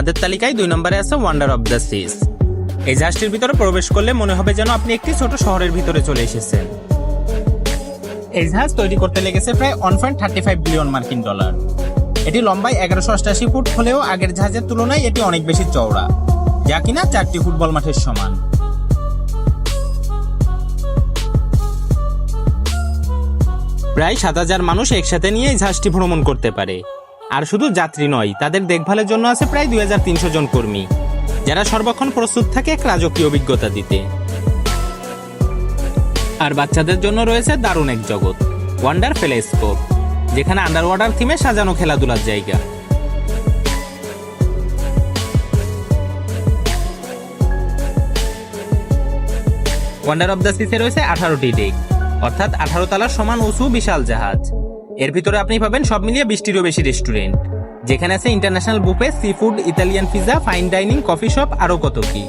আমাদের তালিকায় 2 নম্বরে আছে ওয়ান্ডার অফ দ্য সিস। এই জাহাজটির ভিতরে প্রবেশ করলে মনে হবে যেন আপনি একটি ছোট শহরের ভিতরে চলে এসেছেন। এই জাহাজ তৈরি করতে লেগেছে প্রায় 1.35 বিলিয়ন মার্কিন ডলার। এটি লম্বায় 1188 ফুট হলেও আগের জাহাজের তুলনায় এটি অনেক বেশি চওড়া, যা কিনা 4টি ফুটবল মাঠের সমান। প্রায় 7,000 মানুষ একসাথে নিয়ে এই জাহাজটি ভ্রমণ করতে পারে। আর শুধু যাত্রী নয়, তাদের দেখভালের জন্য আছে প্রায় 2300 জন কর্মী, যারা সর্বক্ষণ প্রস্তুত থাকে এক রাজকীয় অভিজ্ঞতা দিতে। আর বাচ্চাদের জন্য রয়েছে দারুণ এক জগৎ, ওয়ান্ডার ফেলেস্কোপ, যেখানে আন্ডার ওয়াটার থিমে সাজানো খেলাধুলার জায়গা। ওয়ান্ডার অফ দ্য সিসে রয়েছে 18টি ডেক, অর্থাৎ 18 তলার সমান উঁচু বিশাল জাহাজ। এর ভিতরে আপনি পাবেন সব মিলিয়ে 20টিরও বেশি রেস্টুরেন্ট, যেখানে আছে international buffet, sea food, Italian pizza, fine dining, coffee shop, আরও কত কি।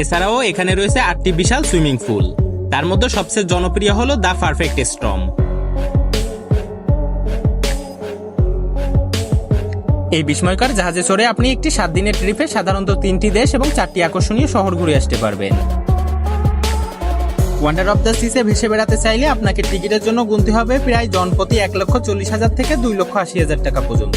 এছাড়াও এখানে রয়েছে 8টি বিশাল সুইমিং পুল, তার মধ্যে সবচেয়ে জনপ্রিয় হলো দ্য পারফেক্ট স্টর্ম। এই বিস্ময়কর জাহাজে চড়ে আপনি একটি 7 দিনের ট্রিপে সাধারণত 3টি দেশ এবং 4টি আকর্ষণীয় শহর ঘুরে আসতে পারবেন। ওয়ান্ডার অফ দ্য সিসে ভেসে বেড়াতে চাইলে আপনাকে টিকিটের জন্য গুনতে হবে প্রায় জনপ্রতি 1,40,000 থেকে 2,80,000 টাকা পর্যন্ত।